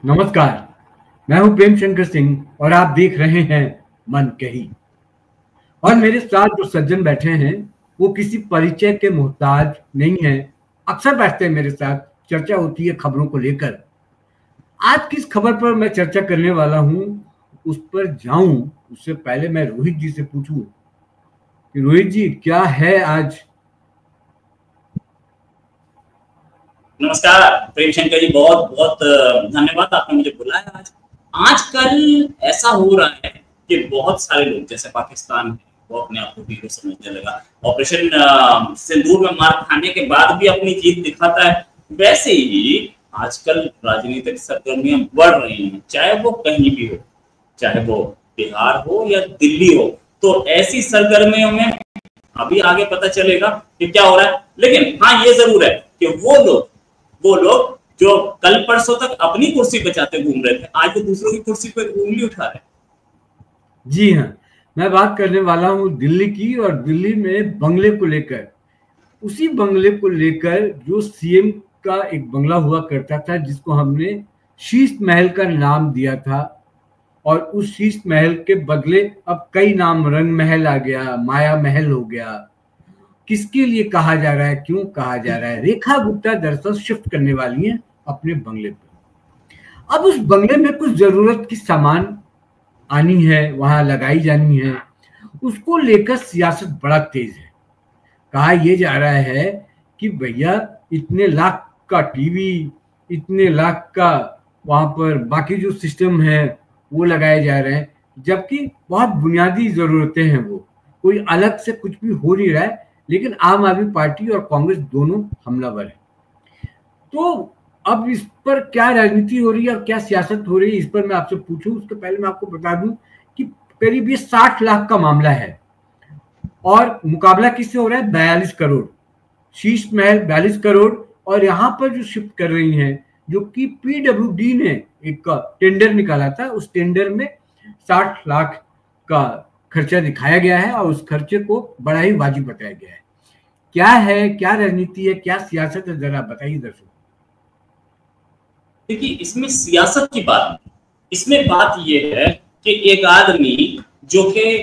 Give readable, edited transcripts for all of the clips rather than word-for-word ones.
नमस्कार, मैं हूं प्रेम शंकर सिंह और आप देख रहे हैं मन कही। और मेरे साथ जो सज्जन बैठे हैं वो किसी परिचय के मोहताज नहीं है। अक्सर बैठते हैं मेरे साथ, चर्चा होती है खबरों को लेकर। आज किस खबर पर मैं चर्चा करने वाला हूं, उस पर जाऊं उससे पहले मैं रोहित जी से पूछूं कि रोहित जी क्या है आज। नमस्कार प्रेम शंकर जी, बहुत बहुत धन्यवाद, आपने मुझे बुलाया आज। आजकल ऐसा हो रहा है कि बहुत सारे लोग, जैसे पाकिस्तान है, वो अपने आप को हीरो समझने लगा। ऑपरेशन सिंदूर में मार खाने के बाद भी अपनी जीत दिखाता है। वैसे ही आजकल राजनीतिक सरगर्मियां बढ़ रही हैं, चाहे वो कहीं भी हो, चाहे वो बिहार हो या दिल्ली हो। तो ऐसी सरगर्मियों में अभी आगे पता चलेगा कि क्या हो रहा है। लेकिन हाँ, ये जरूर है कि वो लोग जो कल परसों तक अपनी कुर्सी बचाते घूम रहे थे, आज वो दूसरों की कुर्सी पर उंगली उठा रहे हैं। जी हाँ, मैं बात करने वाला हूँ दिल्ली की, और दिल्ली में बंगले को लेकर। उसी बंगले को लेकर जो सीएम का एक बंगला हुआ करता था, जिसको हमने शीश महल का नाम दिया था, और उस शीश महल के बदले अब कई नाम, रंग महल आ गया, माया महल हो गया। किसके लिए कहा जा रहा है, क्यों कहा जा रहा है? रेखा गुप्ता दरअसल शिफ्ट करने वाली हैं अपने बंगले पर। अब उस बंगले में कुछ जरूरत की सामान आनी है, वहां लगाई जानी है, उसको लेकर सियासत बड़ा तेज है। कहा यह जा रहा है कि भैया इतने लाख का टीवी, इतने लाख का वहां पर बाकी जो सिस्टम है वो लगाए जा रहे हैं, जबकि बहुत बुनियादी जरूरतें हैं। वो कोई अलग से कुछ भी हो नहीं रहा है, लेकिन आम आदमी पार्टी और कांग्रेस दोनों हमलावर है। तो अब इस पर क्या राजनीति हो रही है और क्या सियासत हो रही है, इस पर मैं आपसे पूछूं उसके पहले मैं आपको बता दूं कि करीब ये 60 लाख का मामला है, और मुकाबला किससे हो रहा है? 42 करोड़। शीश महल 42 करोड़, और यहाँ पर जो शिफ्ट कर रही हैं, जो कि पीडब्ल्यूडी ने एक टेंडर निकाला था, उस टेंडर में 60 लाख का खर्चा दिखाया गया है, और उस खर्चे को बड़ा ही वाजिब बताया गया है। क्या है, क्या राजनीति है, क्या सियासत है, जरा बताइए दर्शकों। देखिए, इसमें सियासत की बात नहीं, इसमें बात यह है कि एक आदमी जो कि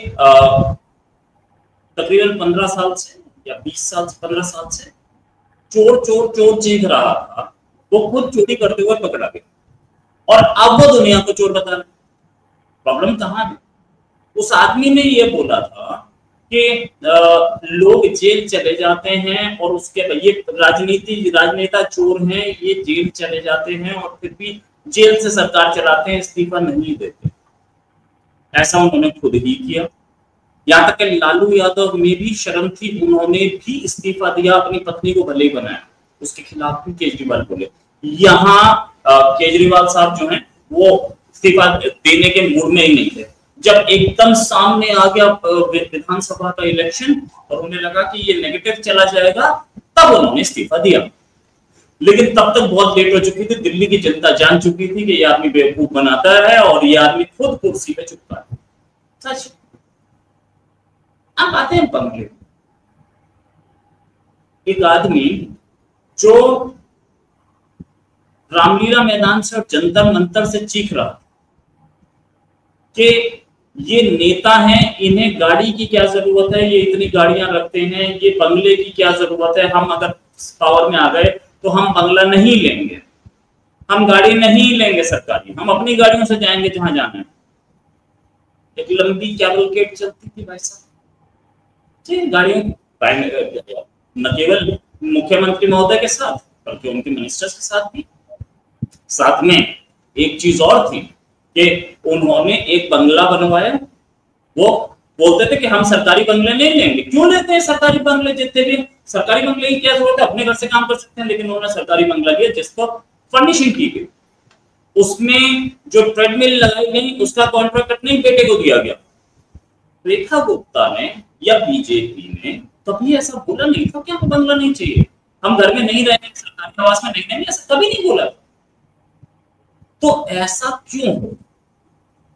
तकरीबन 15 साल से या 20 साल से 15 साल से चोर चोर चोर चीख रहा था, वो खुद चोरी करते हुए पकड़ा गया और अब वो दुनिया को चोर बता रहा। प्रॉब्लम कहां है? उस आदमी ने ये बोला था कि लोग जेल चले जाते हैं और उसके ये राजनेता चोर हैं, ये जेल चले जाते हैं और फिर भी जेल से सरकार चलाते हैं, इस्तीफा नहीं देते। ऐसा उन्होंने खुद ही किया। यहाँ तक कि लालू यादव में भी शर्म थी, उन्होंने भी इस्तीफा दिया, अपनी पत्नी को भले ही बनाया। उसके खिलाफ भी केजरीवाल बोले। यहाँ केजरीवाल साहब जो हैं वो इस्तीफा देने के मूड में ही नहीं थे। जब एकदम सामने आ गया विधानसभा का इलेक्शन और उन्हें लगा कि ये नेगेटिव चला जाएगा, तब उन्होंने इस्तीफा दिया। लेकिन तब तक बहुत लेट हो चुकी थी, दिल्ली की जनता जान चुकी थी कि ये आदमी बेवकूफ बनाता है और ये आदमी खुद कुर्सी पे चुपता है। सच। अब आते हैं बंगले। एक आदमी जो रामलीला मैदान से और जंतर मंतर से चीख रहा कि ये नेता हैं, इन्हें गाड़ी की क्या जरूरत है, ये इतनी गाड़ियां रखते हैं, ये बंगले की क्या जरूरत है, हम अगर पावर में आ गए तो हम बंगला नहीं लेंगे, हम गाड़ी नहीं लेंगे सरकारी, हम अपनी गाड़ियों से जाएंगे जहां जाना है। एक लंबी कैवलकेड चलती थी भाई साहब, गाड़ियों न केवल मुख्यमंत्री महोदय के साथ बल्कि उनके मिनिस्टर्स के साथ भी। साथ में एक चीज और थी कि उन्होंने एक बंगला बनवाया। वो बोलते थे कि हम सरकारी बंगले नहीं लेंगे। क्यों लेते हैं सरकारी बंगले? जितने भी सरकारी बंगले की क्या जरूरत है, अपने घर से काम कर सकते हैं। लेकिन उन्होंने सरकारी बंगला लिया जिसको फर्निशिंग की गई, उसमें जो ट्रेडमिल लगाई गई उसका कॉन्ट्रैक्ट अपने बेटे को दिया गया। रेखा गुप्ता ने या बीजेपी ने कभी ऐसा बोला नहीं था कि हमको बंगला नहीं चाहिए, हम घर में नहीं रहेंगे, सरकारी आवास में नहीं रहेंगे, ऐसा कभी नहीं बोला। तो ऐसा क्यों हो?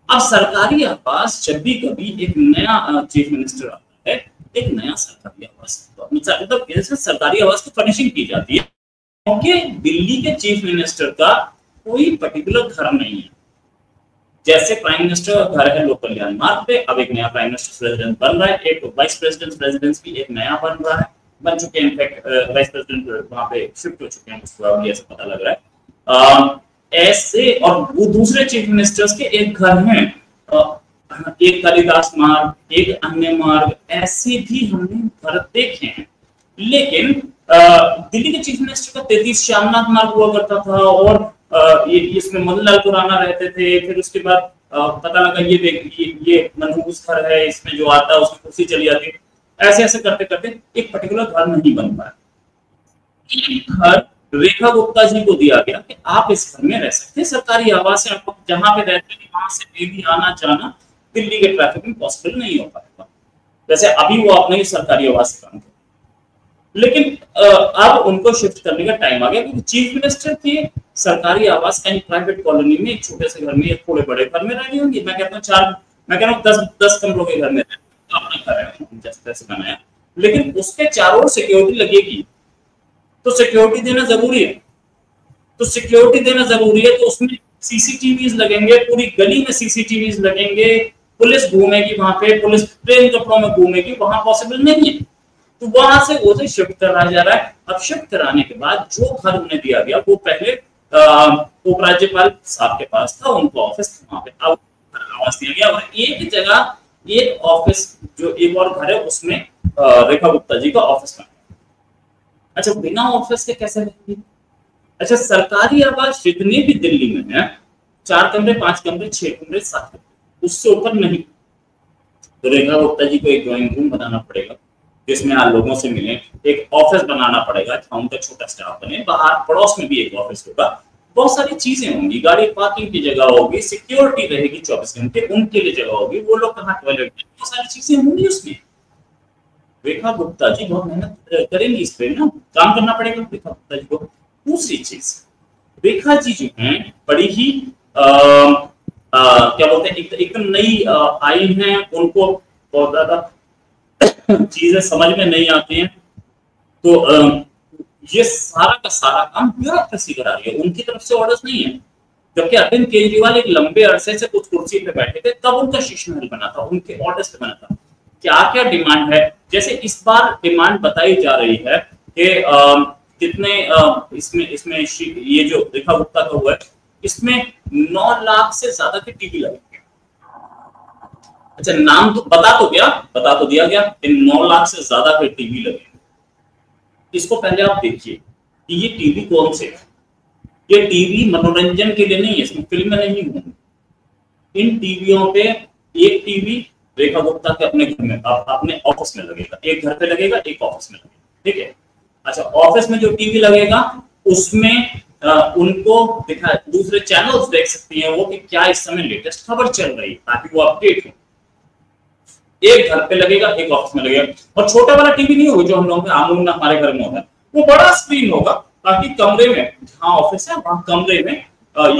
अब सरकारी आवास, जब भी कभी एक नया चीफ मिनिस्टर आता है, एक नया सरकारी आवास मतलब सरकारी आवास की फर्निशिंग की जाती है, क्योंकि दिल्ली के चीफ मिनिस्टर का कोई पर्टिकुलर घर नहीं है। जैसे प्राइम मिनिस्टर का घर है लोक कल्याण मार्ग पे, अब एक नया प्राइम मिनिस्टर रेजिडेंस बन रहा है, एक वाइस प्रेसिडेंट रेजिडेंस भी एक नया बन रहा है, बन चुके हैं, इनफैक्ट वाइस प्रेसिडेंट वहां पे शिफ्ट हो चुके हैं, मुझे ऐसा पता लग रहा है। ऐसे और वो दूसरे चीफ मिनिस्टर्स के एक घर हैं, एक कालिदास मार्ग, एक अन्य मार्ग, ऐसे भी हमने घर देखे हैं। लेकिन दिल्ली के चीफ मिनिस्टर का 33 श्यामनाथ मार्ग हुआ करता था, और इसमें मदनलाल खुराना रहते थे। फिर उसके बाद पता लगा ये मनहूस घर है, इसमें जो आता है उसमें कुर्सी चली जाती है। ऐसे ऐसे करते करते एक पर्टिकुलर घर नहीं बन पाया। एक घर रेखा गुप्ता जी को दिया गया कि आप इस घर में रह सकते हैं, सरकारी आवास है, आप जहां पे रहते हैं वहां से डेली आना जाना दिल्ली के ट्रैफिक में पॉसिबल नहीं हो पाएगा। वैसे अभी वो अपने ही सरकारी आवास से काम करते, लेकिन अब उनको शिफ्ट करने का टाइम आ गया, क्योंकि चीफ मिनिस्टर के सरकारी आवास कहीं प्राइवेट कॉलोनी में एक छोटे से घर में, एक थोड़े बड़े घर में रहनी होंगी। मैं कहता हूँ 10 कमरों के घर में अपना घर है जैसे बनाया, लेकिन उसके चारों सिक्योरिटी लगेगी, तो सिक्योरिटी देना जरूरी है। तो सिक्योरिटी देना जरूरी है तो उसमें सीसीटीवीज लगेंगे, पूरी गली में सीसीटीवीज लगेंगे, पुलिस घूमेगी वहां पे, पुलिस प्लेन कपड़ों में घूमेगी, वहां पॉसिबल नहीं है। तो वहां से उसे शिफ्ट कराया जा रहा है। अब शिफ्ट कराने के बाद जो घर उन्हें दिया गया वो पहले उपराज्यपाल साहब के पास था, उनको ऑफिस वहां पे आवास दिया गया, और एक जगह एक ऑफिस जो एक और घर है उसमें रेखा गुप्ता जी का ऑफिस बना। अच्छा, बिना ऑफिस के कैसे रहेंगे? अच्छा, सरकारी आवास जितने भी दिल्ली में है, 4 कमरे, 5 कमरे, 6 कमरे, 7 कमरे, उससे ऊपर नहीं। तो रेखा गुप्ता जी को एक ड्राइंग रूम बनाना पड़ेगा जिसमें आप लोगों से मिले, एक ऑफिस बनाना पड़ेगा जहां उनका छोटा स्टाफ बने, बाहर पड़ोस में भी एक ऑफिस होगा, बहुत सारी चीजें होंगी, गाड़ी पार्किंग की जगह होगी, सिक्योरिटी रहेगी 24 घंटे, उनके लिए जगह होगी, वो लोग कहाँ टॉयलेट, बहुत सारी चीजें होंगी उसमें। रेखा गुप्ता जी बहुत मेहनत करेंगी इस पे ना, काम करना पड़ेगा रेखा गुप्ता जी को। दूसरी चीज, रेखा जी जो हैं बड़ी ही क्या बोलते हैं, एकदम नई आई हैं, उनको बहुत ज्यादा चीजें समझ में नहीं आती हैं, तो ये सारा का सारा काम ब्यूरोक्रेसी करा रही है, उनकी तरफ से ऑर्डर्स नहीं है। जबकि अरविंद केजरीवाल एक लंबे अरसे से कुछ कुर्सी पे बैठे थे, तब उनका शीश महल बना था, उनके ऑर्डर्स पे बना था। क्या क्या डिमांड है? जैसे इस बार डिमांड बताई जा रही है कि कितने इसमें ये जो रेखा गुप्ता का हुआ है, इसमें 9 लाख से ज्यादा के टीवी लगे। अच्छा, नाम तो बता तो दिया गया कि 9 लाख से ज्यादा के टीवी लगे। इसको पहले आप देखिए कि ये टीवी कौन से है। ये टीवी मनोरंजन के लिए नहीं है, इसमें फिल्में नहीं होंगी। इन टीवियों पे एक टीवी रेखा गुप्ता के अपने घर में, अपने ऑफिस में लगेगा, एक घर पे लगेगा, एक ऑफिस में लगेगा, ठीक है। अच्छा, ऑफिस में जो टीवी लगेगा उसमें उनको दिखा, दूसरे चैनल्स देख सकती हैं वो कि क्या इस समय लेटेस्ट खबर चल रही है, ताकि वो अपडेट हो। एक घर पे लगेगा, एक ऑफिस में लगेगा, और छोटा वाला टीवी नहीं होगा जो हम लोग आमून हमारे घर में होता है, वो बड़ा स्क्रीन होगा, ताकि कमरे में, जहां ऑफिस है वहां कमरे में,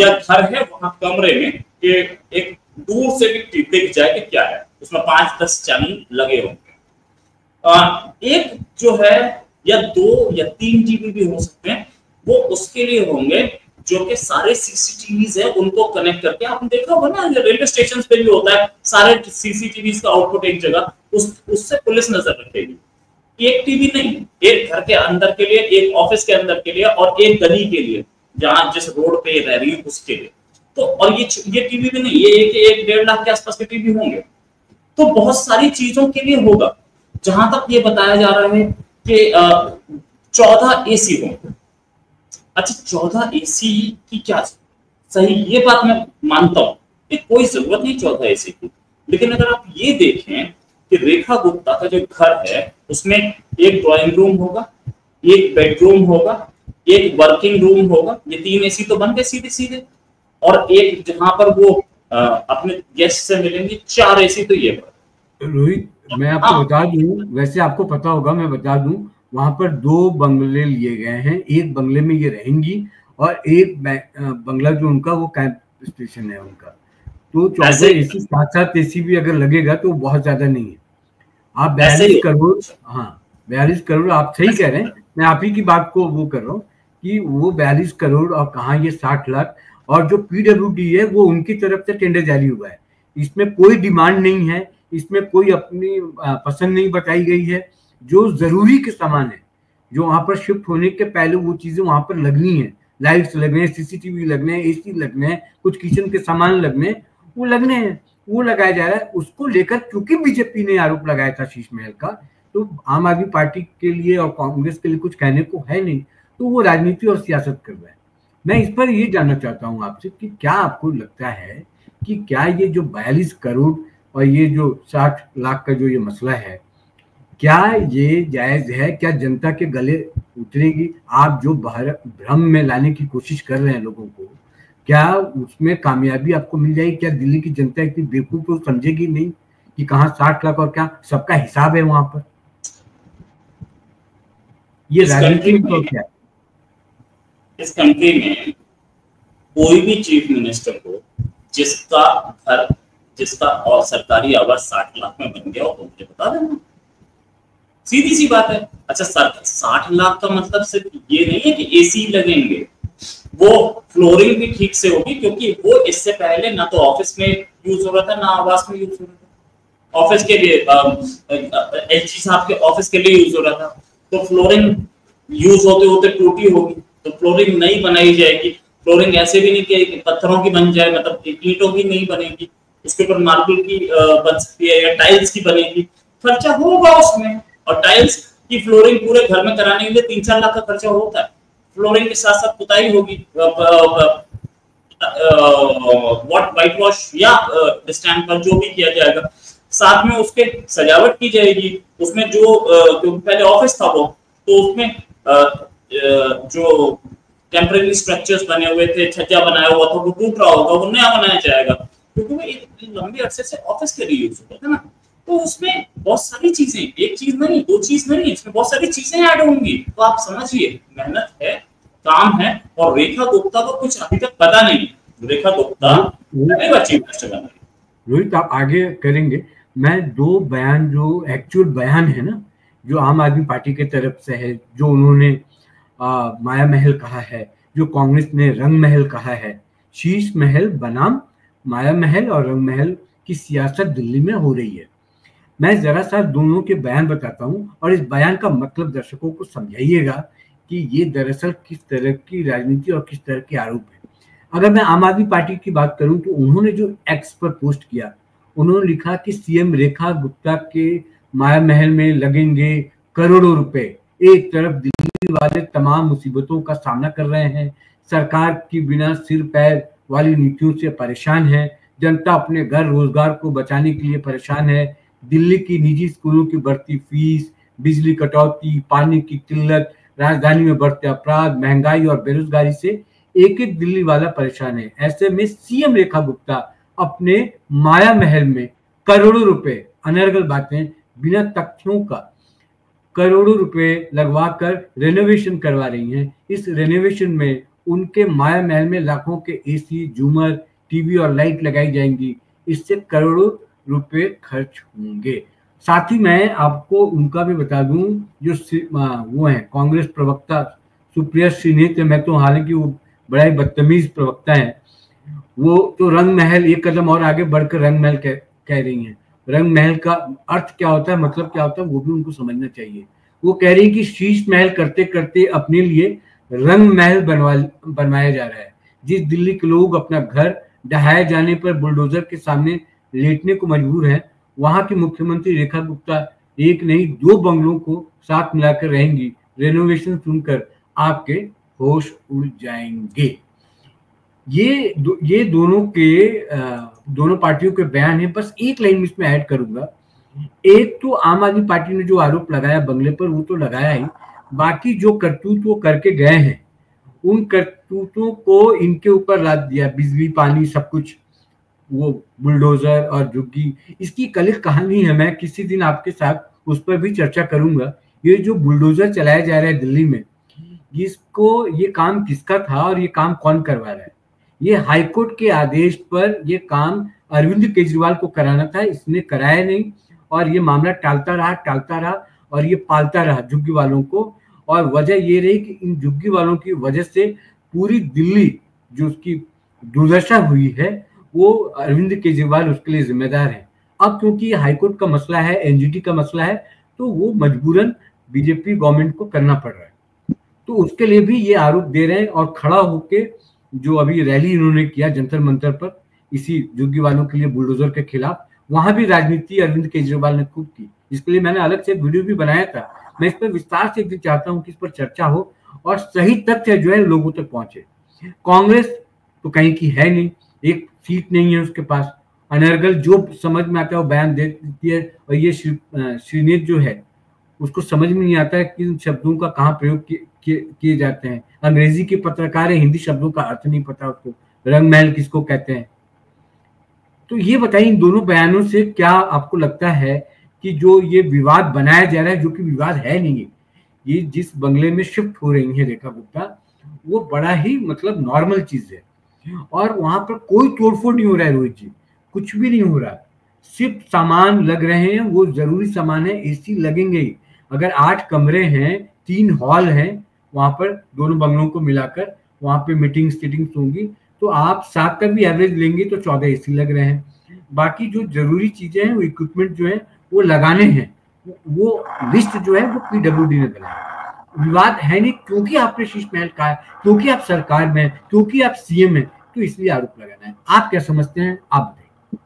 या घर है वहां कमरे में एक दूर से भी दिख जाए कि क्या है। उसमें 5-10 चैनल लगे होंगे। एक जो है या 2 या 3 टीवी भी हो सकते हैं, वो उसके लिए होंगे जो कि सारे सीसीटीवीज है उनको कनेक्ट करके, आपने देखा होगा ना रेलवे स्टेशन पे भी होता है, सारे सीसीटीवीज का आउटपुट एक जगह, उससे पुलिस नजर रखेगी। एक टीवी नहीं, एक घर के अंदर के लिए, एक ऑफिस के अंदर के लिए, और एक गली के लिए जहां जिस रोड पे रह रही है उसके लिए। तो और ये टीवी भी नहीं, ये 1-1.5 लाख के आसपास के टीवी होंगे। तो बहुत सारी चीजों के लिए होगा। जहां तक ये बताया जा रहा है कि 14 एसी होंगे। अच्छा, 14 एसी की क्या सही, ये बात मैं मानता हूं कि कोई जरूरत नहीं 14 एसी की, लेकिन अगर आप ये देखें कि रेखा गुप्ता का जो घर है उसमें एक ड्राइंग रूम होगा, एक बेडरूम होगा, एक वर्किंग रूम होगा, ये 3 एसी तो बन गए सीधे सीधे, और एक जहां पर वो अपने गेस्ट से मिलेंगे, 4 एसी तो ये पर। रोहित, मैं आपको बता दूं, वैसे आपको पता होगा, मैं बता दूं, वहां पर 2 बंगले लिए गए हैं, एक बंगले में ये रहेंगी और एक बंगला जो उनका वो कैंप स्टेशन है उनका। तो 14 एसी, 7 एसी भी अगर लगेगा तो बहुत ज्यादा नहीं है। आप 42 करोड़, हाँ 42 करोड़ आप सही कह रहे हैं, मैं आप ही की बात को वो कर रहा हूँ कि वो 42 करोड़ और कहाँ ये 60 लाख। और जो पीडब्ल्यूडी है वो उनकी तरफ से टेंडर जारी हुआ है। इसमें कोई डिमांड नहीं है, इसमें कोई अपनी पसंद नहीं बताई गई है। जो जरूरी के सामान है, जो वहां पर शिफ्ट होने के पहले वो चीजें वहां पर लगनी है, लाइट्स लगने, सीसीटीवी लगने, एसी लगने, कुछ किचन के सामान लगने, वो लगने हैं, वो लगाया जा रहा है। उसको लेकर क्योंकि बीजेपी ने आरोप लगाया था शीश महल का, तो आम आदमी पार्टी के लिए और कांग्रेस के लिए कुछ कहने को है नहीं, तो वो राजनीति और सियासत कर रहा है। मैं इस पर ये जानना चाहता हूँ आपसे कि क्या आपको लगता है कि क्या ये जो 42 करोड़ और ये जो 60 लाख का जो ये मसला है, क्या ये जायज है? क्या जनता के गले उतरेगी? आप जो भ्रम में लाने की कोशिश कर रहे हैं लोगों को, क्या उसमें कामयाबी आपको मिल जाएगी? क्या दिल्ली की जनता इतनी बेवकूफ तो समझेगी नहीं कि कहाँ 60 लाख और क्या सबका हिसाब है वहां पर? ये राजनीति में तो क्या है? इस कंट्री में कोई भी चीफ मिनिस्टर को जिसका घर, जिसका और सरकारी आवास 60 लाख में बन गया हो तो मुझे बता देना, सीधी सी बात है। अच्छा, 60 लाख का मतलब सिर्फ ये नहीं है कि एसी लगेंगे, वो फ्लोरिंग भी ठीक से होगी, क्योंकि वो इससे पहले ना तो ऑफिस में यूज हो रहा था ना आवास में यूज हो रहा था। ऑफिस के लिए एलजी साहब के ऑफिस के लिए यूज हो रहा था, तो फ्लोरिंग यूज होते होते टूटी होगी, तो फ्लोरिंग नई बनाई जाएगी। फ्लोरिंग ऐसे भी नहीं कि पत्थरों की बन जाए, मतलब ईंटों की नहीं बनेगी, उसके ऊपर मार्बल की बन सकती है या टाइल्स की बनेगी, खर्चा होगा उसमें। और टाइल्स की फ्लोरिंग पूरे घर में कराने के लिए 3-4 लाख का खर्चा होता है। फ्लोरिंग के साथ साथ पुताई होगी, व्हाइट वॉश या स्टैंड पर जो भी किया जाएगा, साथ में उसके सजावट की जाएगी। उसमें जो क्योंकि पहले ऑफिस था वो, तो उसमें जो टेम्परेरी स्ट्रक्चर्स बने हुए थे, छज्जा बनाया हुआ था, वो टूट रहा होगा, वो नया बनाया जाएगा, क्योंकि वो एक लंबे अरसे से ऑफिस के लिए यूज होता था ना। तो उसमें बहुत सारी चीजें, एक चीज नहीं, दो चीज नहीं, इसमें बहुत सारी चीजें ऐड होंगी। तो आप समझिए, मेहनत है, काम है, और रेखा गुप्ता को कुछ अभी तक पता नहीं। रेखा गुप्ता चीफ मिनिस्टर बन रही। रोहित, आप आगे करेंगे। मैं दो बयान, जो एक्चुअल बयान है ना, जो आम आदमी पार्टी के तरफ से है, जो उन्होंने माया महल कहा है, जो कांग्रेस ने रंग महल कहा है। शीश महल बनाम माया महल और रंग महल की सियासत दिल्ली में हो रही है। मैं जरा सा दोनों के बयान बताता हूं और इस बयान का मतलब दर्शकों को समझाइएगा कि ये दरअसल किस तरह की राजनीति और किस तरह के आरोप है। अगर मैं आम आदमी पार्टी की बात करूं तो उन्होंने जो एक्स पर पोस्ट किया, उन्होंने लिखा कि सीएम रेखा गुप्ता के माया महल में लगेंगे करोड़ों रुपए। एक तरफ दिल्ली वाले तमाम मुसीबतों का सामना कर रहे हैं, सरकार की बिना सिर पैर वाली नीतियों से परेशान है, जनता अपने घर रोजगार को बचाने के लिए परेशान है, दिल्ली की निजी स्कूलों की बढ़ती फीस, बिजली कटौती, पानी की किल्लत, राजधानी में बढ़ते अपराध, महंगाई और बेरोजगारी से एक एक दिल्ली वाला परेशान है। ऐसे में सीएम रेखा गुप्ता अपने माया महल में करोड़ों रुपए, अनर्गल बातें, बिना तथ्यों का करोड़ों रुपए लगवाकर रेनोवेशन करवा रही हैं। इस रेनोवेशन में उनके माया महल में लाखों के एसी, झूमर, टीवी और लाइट लगाई जाएंगी। इससे करोड़ों रुपए खर्च होंगे। साथ ही मैं आपको उनका भी बता दूं, जो वो है कांग्रेस प्रवक्ता सुप्रिया श्रीनेत, मैं तो हालांकि वो बड़ा ही बदतमीज प्रवक्ता है, वो तो रंग महल एक कदम और आगे बढ़कर रंग महल कह रही हैं। रंग महल का अर्थ क्या होता है, मतलब क्या होता है, वो भी उनको समझना चाहिए। वो कह रही है कि शीश महल करते करते अपने लिए रंग महल बनवाया जा रहा है। जिस दिल्ली के लोग अपना घर ढहाए जाने पर बुलडोजर के सामने लेटने को मजबूर हैं, वहां की मुख्यमंत्री रेखा गुप्ता एक नहीं 2 बंगलों को साथ मिलाकर रहेंगी। रेनोवेशन सुनकर आपके होश उड़ जाएंगे। ये दोनों पार्टियों के बयान है। बस एक लाइन इसमें ऐड करूंगा। एक तो आम आदमी पार्टी ने जो आरोप लगाया बंगले पर, वो तो लगाया ही, बाकी जो करतूत वो करके गए हैं, उन करतूतों को इनके ऊपर लाद दिया। बिजली, पानी, सब कुछ, वो बुलडोजर और झुग्गी, इसकी कल कहानी है। मैं किसी दिन आपके साथ उस पर भी चर्चा करूंगा। ये जो बुलडोजर चलाया जा रहा है दिल्ली में, इसको, ये काम किसका था और ये काम कौन करवा रहा है? ये हाईकोर्ट के आदेश पर ये काम अरविंद केजरीवाल को कराना था, इसने कराया नहीं, और ये मामला टालता रहा और ये पालता रहा झुग्गी वालों को। और वजह ये रही कि इन झुग्गी वालों की वजह से पूरी दिल्ली, जो उसकी दुर्दशा हुई है वो अरविंद केजरीवाल उसके लिए जिम्मेदार है। अब क्योंकि हाईकोर्ट का मसला है, एनजीटी का मसला है, तो वो मजबूरन बीजेपी गवर्नमेंट को करना पड़ रहा है। तो उसके लिए भी ये आरोप दे रहे हैं और खड़ा होके जो अभी रैली इन्होंने किया जंतर मंतर पर इसी झुग्गी वालों के लिए बुलडोजर के खिलाफ, वहां भी राजनीति अरविंद केजरीवाल ने खूब की। इसके लिए मैंने अलग से एक वीडियो भी बनाया था। मैं इस पर विस्तार से एक दिन चाहता हूँ कि इस पर चर्चा हो और सही तथ्य जो है लोगों तक पहुंचे। कांग्रेस तो कहीं की है नहीं, एक सीट नहीं है उसके पास। अनर्गल जो समझ में आता है वो बयान दे देती है, और ये श्रीनेत जो है उसको समझ में नहीं आता है कि शब्दों का कहाँ प्रयोग किए जाते हैं। अंग्रेजी के पत्रकार है, हिंदी शब्दों का अर्थ नहीं पता उसको, रंग महल किसको कहते हैं। तो ये बताइए इन दोनों बयानों से क्या आपको लगता है कि जो ये विवाद बनाया जा रहा है, जो कि विवाद है नहीं है, ये जिस बंगले में शिफ्ट हो रही है रेखा गुप्ता, वो बड़ा ही मतलब नॉर्मल चीज है और वहां पर कोई तोड़फोड़ नहीं हो रहा है रोहित जी, कुछ भी नहीं हो रहा। सिर्फ सामान लग रहे हैं, वो जरूरी सामान है, एसी लगेंगे ही। अगर 8 कमरे हैं, 3 हॉल हैं, वहां पर दोनों बंगलों को मिलाकर वहां पे मीटिंग्स होंगी, तो आप 7 का भी एवरेज लेंगे तो 14 एसी लग रहे हैं। बाकी जो जरूरी चीजें हैं, वो इक्विपमेंट जो है वो लगाने हैं, वो लिस्ट जो है वो पीडब्ल्यूडी ने बनाया। विवाद है नहीं, क्योंकि आपने शीश महल कहा है, क्योंकि आप सरकार में, क्योंकि आप सीएम हैं, तो इसलिए आरोप लगाना है। आप क्या समझते हैं, आप बताइए।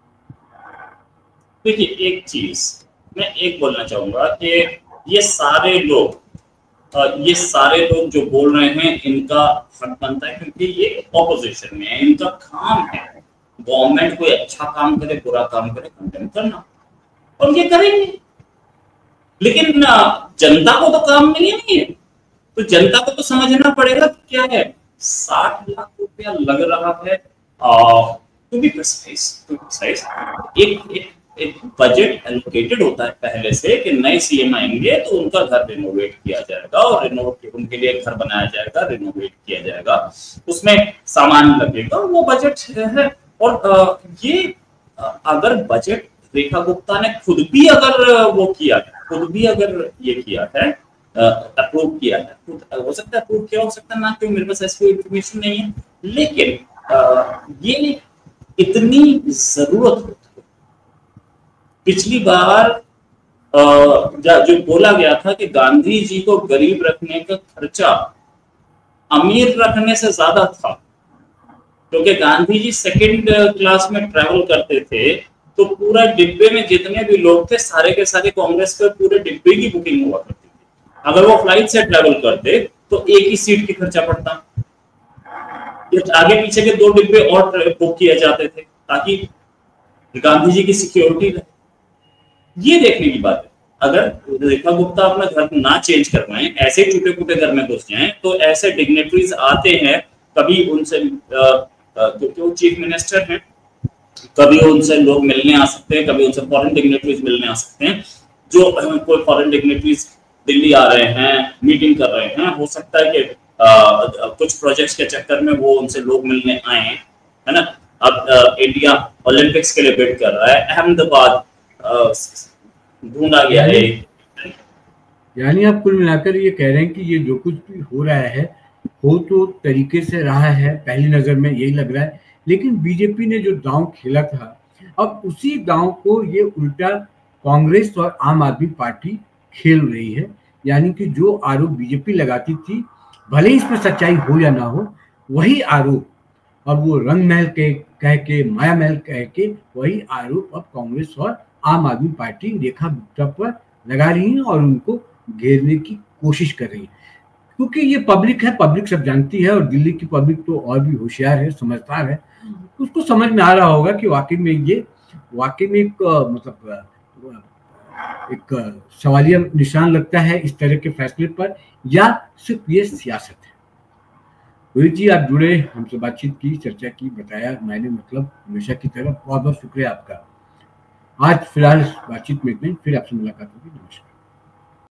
देखिए, एक चीज मैं एक बोलना चाहूंगा कि ये सारे लोग जो बोल रहे हैं इनका हक बनता है, क्योंकि ये ऑपोजिशन में है। इनका काम है गवर्नमेंट कोई अच्छा काम करे, बुरा काम करे, कंडेम करना, और ये करेंगे। लेकिन जनता को तो काम नहीं है, तो जनता को तो समझना पड़ेगा क्या है। 60 लाख रुपया लग रहा है टू बी प्रिसाइज। एक बजट एलोकेटेड होता है पहले से कि नए सीएम आएंगे तो उनका घर रिनोवेट किया जाएगा और उनके लिए घर बनाया जाएगा, रिनोवेट किया जाएगा, उसमें सामान लगेगा, वो बजट है। और ये अगर बजट रेखा गुप्ता ने खुद भी अगर वो किया है, खुद भी अगर ये किया है, अप्रूव किया है, हो सकता है अप्रूव किया हो सकता है ना, क्यों मेरे पास ऐसी कोई इंफॉर्मेशन नहीं है, लेकिन ये इतनी जरूरत होती है। पिछली बार जो बोला गया था कि गांधी जी को गरीब रखने का खर्चा अमीर रखने से ज्यादा था, क्योंकि गांधी जी 2nd क्लास में ट्रैवल करते थे, तो पूरा डिब्बे में जितने भी लोग थे सारे के सारे कांग्रेस के पूरे डिब्बे की बुकिंग हुआ करती थी। अगर वो फ्लाइट से ट्रैवल करते तो एक ही सीट की खर्चा पड़ता, आगे पीछे के 2 डिब्बे और बुक किए जाते थे ताकि गांधी जी की सिक्योरिटी रहे। ये देखने की बात है। अगर रेखा गुप्ता अपना घर ना चेंज करवाएं, ऐसे टूटे फूटे घर में घुस जाएं, तो ऐसे डिग्नेटरीज आते हैं, कभी उनसे क्योंकि वो चीफ मिनिस्टर हैं, कभी उनसे लोग मिलने आ सकते हैं, कभी उनसे फॉरेन डिग्नेटरीज मिलने आ सकते हैं। जो कोई फॉरेन डिग्नेटरीज दिल्ली आ रहे हैं, मीटिंग कर रहे हैं, हो सकता है कि कुछ प्रोजेक्ट्स के चक्कर में वो उनसे लोग मिलने आए, है ना। अब इंडिया ओलंपिक्स के लिए बिड कर रहा है, अहमदाबाद ढूंढा गया है। यानी आप कुल मिलाकर ये कह रहे हैं कि ये जो कुछ भी हो रहा है, हो तो तरीके से रहा है, पहली नजर में यही लग रहा है, लेकिन बीजेपी ने जो दांव खेला था, अब उसी दांव को ये उल्टा कांग्रेस और आम आदमी पार्टी खेल रही है। यानी कि जो आरोप बीजेपी लगाती थी, भले इसमें सच्चाई हो या ना हो, वही आरोप अब वो रंग महल के कह के, माया महल कह के, वही आरोप अब कांग्रेस और आम आदमी पार्टी रेखा गुप्ता पर लगा रही है और उनको घेरने की कोशिश कर रही है। क्योंकि ये पब्लिक है, पब्लिक सब जानती है, और दिल्ली की पब्लिक तो और भी होशियार है, समझदार है। उसको समझ में आ रहा होगा कि वाकई में एक मतलब एक सवालिया निशान लगता है इस तरह के फैसले पर, या सिर्फ ये सियासत है। रोहित जी, आप जुड़े, हमसे बातचीत की, चर्चा की, बताया, मैंने मतलब हमेशा की तरह बहुत बहुत शुक्रिया आपका। आज फिलहाल बातचीत में इतना ही, फिर आपसे मुलाकात होगी। नमस्कार।